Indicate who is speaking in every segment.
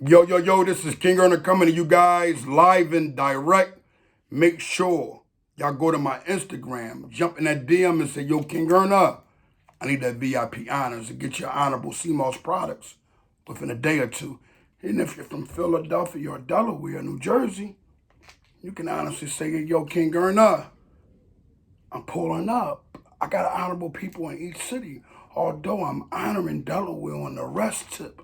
Speaker 1: Yo, this is Kingearner coming to you guys live and direct. Make sure y'all go to my Instagram, jump in that DM and say, yo, Kingearner, I need that VIP honors to get your honorable CMOS products within a day or two. And if you're from Philadelphia or Delaware, New Jersey, you can honestly say, yo, Kingearner, I'm pulling up. I got honorable people in each city, although I'm honoring Delaware on the rest tip.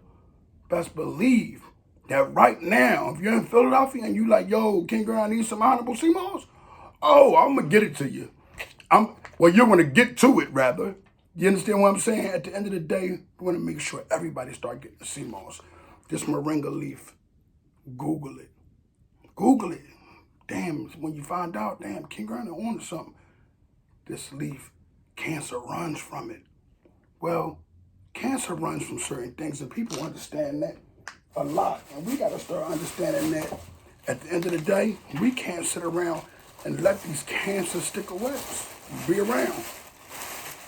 Speaker 1: Best believe that right now, if you're in Philadelphia and you like, yo, King Girl, I need some honorable CMOS, oh, I'm gonna get it to you. You're gonna get to it rather. You understand what I'm saying? At the end of the day, we're gonna make sure everybody start getting the CMOS. This moringa leaf, Google it. Google it. Damn, when you find out, damn, King Girl on to something. This leaf, cancer runs from it. Well, cancer runs from certain things, and people understand that a lot. And we got to start understanding that at the end of the day, we can't sit around and let these cancer stick-a-webs be around.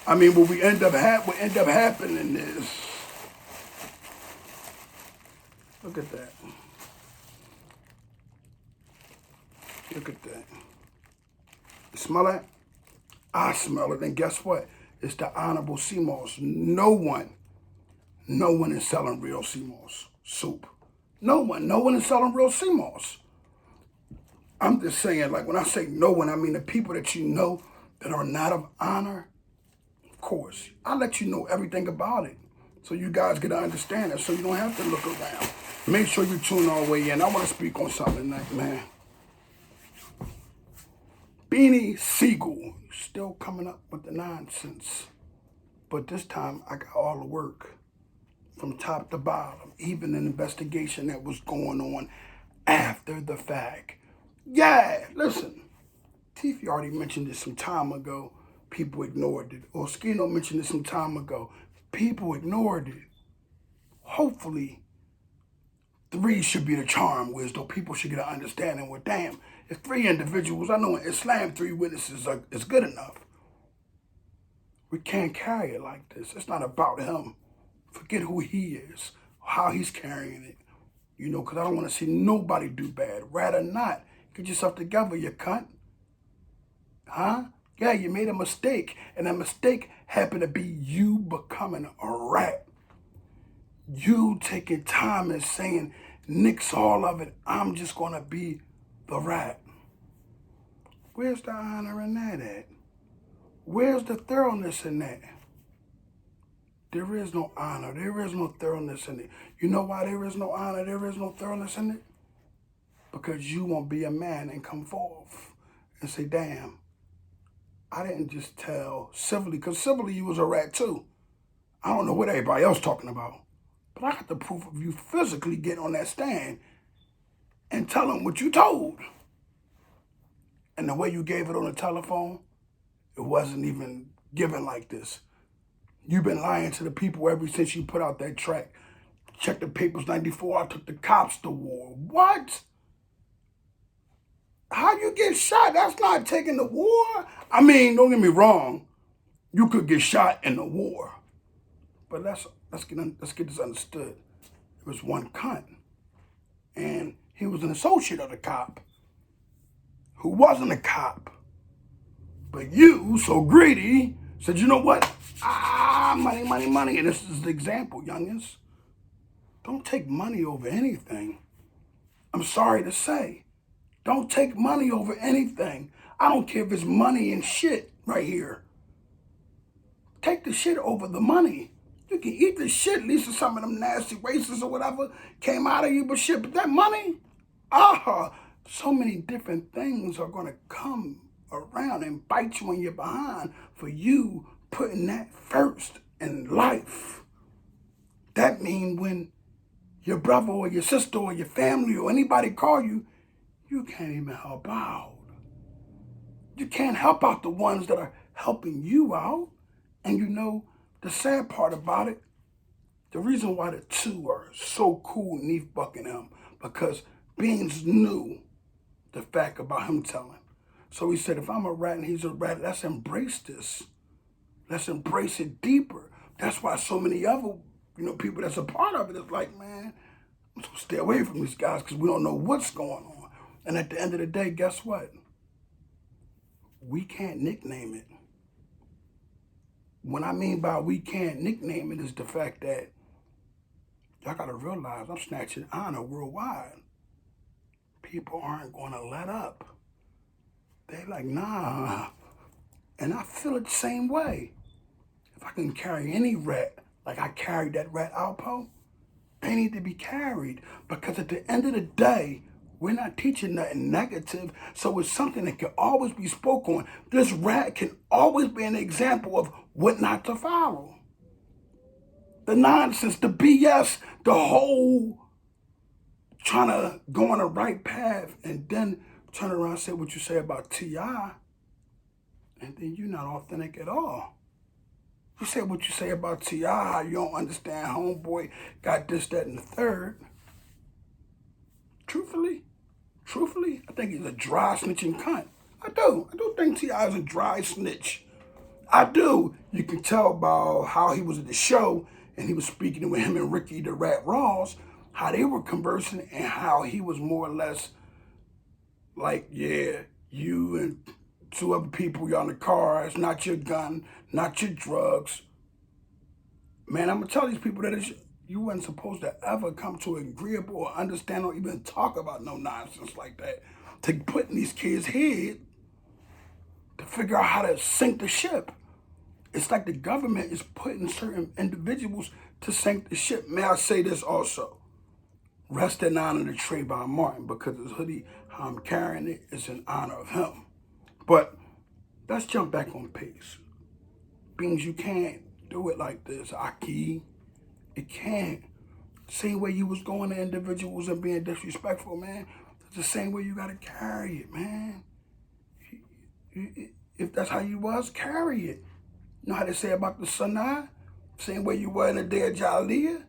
Speaker 1: I mean, what end up happening is, look at that. Look at that. You smell that? I smell it, and guess what? It's the honorable CMOS. No one is selling real CMOS soup. No one is selling real CMOS. I'm just saying, like when I say no one, I mean the people that you know that are not of honor. Of course, I let you know everything about it, so you guys get to understand it, so you don't have to look around. Make sure you tune all the way in. I want to speak on something tonight, man. Beanie Sigel still coming up with the nonsense, but this time I got all the work from top to bottom, even an investigation that was going on after the fact. Yeah, listen, Tiffy already mentioned this some time ago. People ignored it. Or Skino mentioned it some time ago. People ignored it. Hopefully, 3 should be the charm, Wisdom. People should get an understanding. Well, damn, if 3 individuals, I know in Islam 3 witnesses is good enough. We can't carry it like this. It's not about him. Forget who he is, how he's carrying it. You know, because I don't want to see nobody do bad. Rather not. Get yourself together, you cunt. Huh? Yeah, you made a mistake. And that mistake happened to be you becoming a rat. You taking time and saying, nix all of it. I'm just going to be the rat. Where's the honor in that at? Where's the thoroughness in that? There is no honor. There is no thoroughness in it. You know why there is no honor? There is no thoroughness in it? Because you won't be a man and come forth and say, damn, I didn't just tell civilly, because civilly you was a rat too. I don't know what everybody else talking about, but I got the proof of you physically getting on that stand and telling what you told. And the way you gave it on the telephone, it wasn't even given like this. You've been lying to the people ever since you put out that track. Check the papers 94, I took the cops to war. What? How you get shot? That's not taking the war. I mean, don't get me wrong. You could get shot in the war. But let's get this understood. It was one cunt. And he was an associate of the cop who wasn't a cop. But you, so greedy, said, you know what? Money. And this is the example, youngins. Don't take money over anything. I'm sorry to say. Don't take money over anything. I don't care if it's money and shit right here. Take the shit over the money. You can eat the shit, at least some of them nasty races or whatever came out of you, but shit, but that money, so many different things are going to come around and bite you in your behind for you putting that first in life. That means when your brother or your sister or your family or anybody call you, you can't even help out. You can't help out the ones that are helping you out. And you know, the sad part about it, the reason why the 2 are so cool, Neef Buck and him, because Beans knew the fact about him telling. So he said, if I'm a rat and he's a rat, let's embrace this. Let's embrace it deeper. That's why so many other, people that's a part of it is like, man, So stay away from these guys because we don't know what's going on. And at the end of the day, guess what? We can't nickname it. What I mean by we can't nickname it is the fact that y'all got to realize I'm snatching honor worldwide. People aren't going to let up. They like, nah. And I feel it the same way. If I can carry any rat, like I carried that rat Alpo, they need to be carried. Because at the end of the day, we're not teaching nothing negative, so it's something that can always be spoke on. This rat can always be an example of what not to follow. The nonsense, the BS, the whole trying to go on the right path and then turn around and say what you say about T.I., and then you're not authentic at all. You say what you say about T.I., how you don't understand homeboy got this, that, and the third. Truthfully, I think he's a dry snitching cunt. I do think T.I. is a dry snitch. I do. You can tell about how he was at the show and he was speaking with him and Ricky the Rat Ross, how they were conversing and how he was more or less like, yeah, you and two other people, you're in the car, it's not your gun, not your drugs. Man, I'm going to tell these people that you weren't supposed to ever come to an agreeable or understand or even talk about no nonsense like that. To put in these kids' head to figure out how to sink the ship. It's like the government is putting certain individuals to sink the ship. May I say this also? Rest in honor to Trayvon Martin, because his hoodie, how I'm carrying it, is in honor of him. But let's jump back on pace. Beans, you can't do it like this, Aki. It can't. Same way you was going to individuals and being disrespectful, man. It's the same way you got to carry it, man. If that's how you was, carry it. You know how they say about the Sanaa? Same way you were in the day of Jaliyah?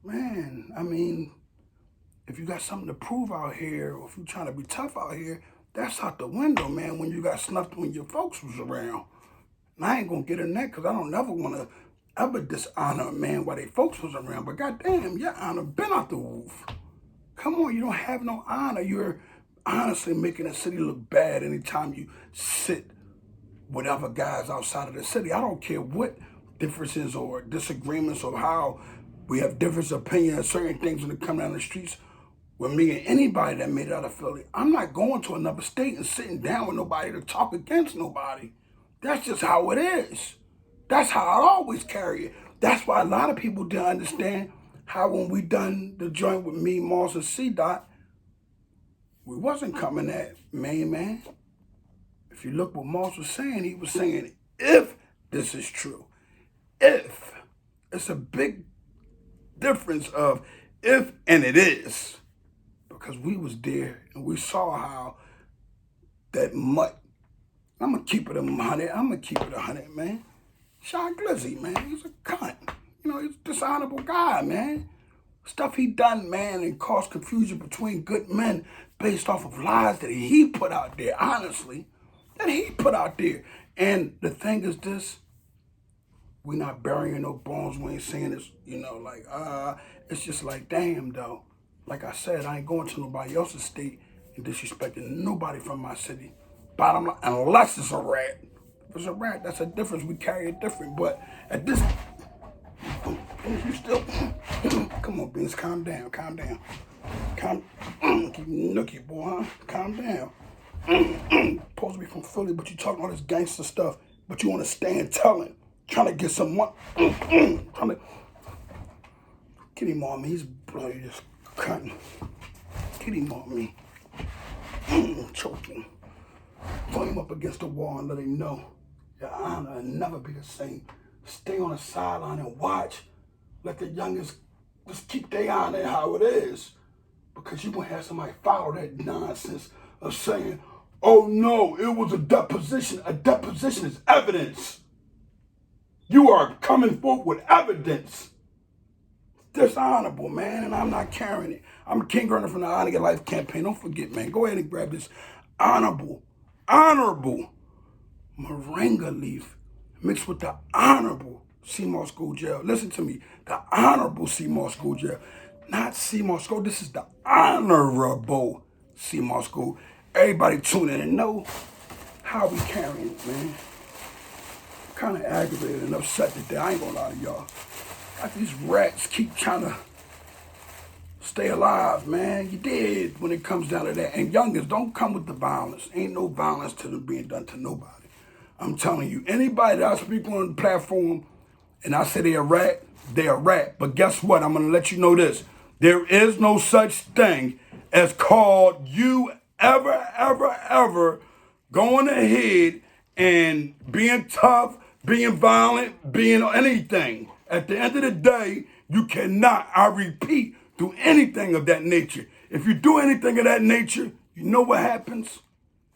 Speaker 1: Man, I mean, if you got something to prove out here, or if you're trying to be tough out here, that's out the window, man, when you got snuffed when your folks was around. And I ain't going to get in that because I don't never want to ever dishonor a man while they folks was around. But goddamn, your honor been out the roof. Come on, you don't have no honor. You're honestly making the city look bad anytime you sit with other guys outside of the city. I don't care what differences or disagreements or how we have different opinions on certain things when they come down the streets with me and anybody that made it out of Philly. I'm not going to another state and sitting down with nobody to talk against nobody. That's just how it is. That's how I always carry it. That's why a lot of people didn't understand how when we done the joint with me, Moss, and C-Dot, we wasn't coming at main man. If you look what Moss was saying, he was saying, if this is true, if. It's a big difference of if and it is. Because we was there and we saw how that mutt, I'm going to keep it 100, I'm going to keep it 100, man. Sean Glizzy, man, he's a cunt. You know, he's a dishonorable guy, man. Stuff he done, man, and caused confusion between good men based off of lies that he put out there, honestly, that he put out there. And the thing is this, we not burying no bones, we ain't saying this, you know, like, it's just like, damn, though. Like I said, I ain't going to nobody else's state and disrespecting nobody from my city. Bottom line, unless it's a rat. If it's a rat, that's a difference. We carry it different. But at this, you still, come on, Beans, calm down. Keep nookie, boy, huh? Calm down. Supposed to be from Philly, but you talking all this gangster stuff, but you want to stand telling, trying to get some money, trying to, get him on me, he's bloody, just cutting. Get him on me. Choking. Throw him up against the wall and let him know your honor will never be the same. Stay on the sideline and watch. Let the youngest just keep their honor how it is. Because you're going to have somebody follow that nonsense of saying, oh no, it was a deposition. A deposition is evidence. You are coming forth with evidence. Dishonorable, man, and I'm not carrying it. I'm Kingearner from the Honor Your Life campaign. Don't forget, man, go ahead and grab this honorable moringa leaf mixed with the honorable sea moss gold gel. Listen to me, the honorable sea moss gold gel. Not C. Moscow. This is the honorable C. Moscow. Everybody tune in and know how we carrying it, man. Kind of aggravated and upset today. I ain't gonna lie to y'all. Got these rats keep trying to stay alive, man. You did when it comes down to that. And youngins, don't come with the violence. Ain't no violence to them being done to nobody. I'm telling you, anybody that I speak on the platform and I say they're a rat, they're a rat. But guess what? I'm gonna let you know this. There is no such thing as called you ever going ahead and being tough, being violent, being anything. At the end of the day, you cannot, I repeat, do anything of that nature. If you do anything of that nature, you know what happens?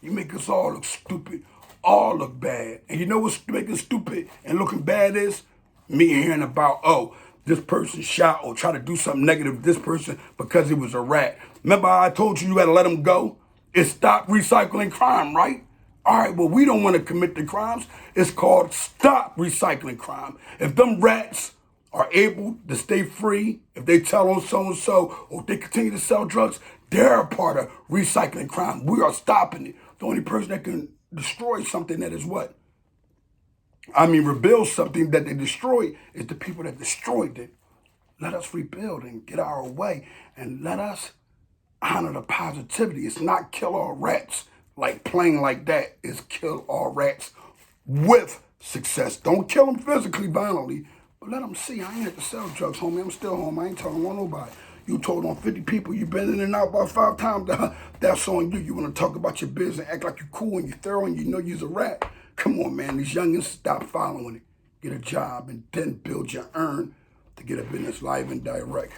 Speaker 1: You make us all look stupid, all look bad. And you know what's making stupid and looking bad is? Me hearing about, oh, this person shot or try to do something negative to this person because he was a rat. Remember how I told you gotta let him go? It's stop recycling crime, right? All right, well, we don't want to commit the crimes. It's called stop recycling crime. If them rats are able to stay free, if they tell on so-and-so, or if they continue to sell drugs, they're a part of recycling crime. We are stopping it. The only person that can destroy something that is what? Rebuild something that they destroyed is the people that destroyed it. Let us rebuild and get our way, and let us honor the positivity. It's not kill all rats like playing like that. It's kill all rats with success. Don't kill them physically, violently, but let them see. I ain't had to sell drugs, homie. I'm still home. I ain't telling on nobody. You told on 50 people you've been in and out about 5 times. That's on you. You want to talk about your business, act like you're cool and you're thorough and you know you're a rat. Come on, man. These youngins, stop following it. Get a job and then build your earn to get a business live and direct.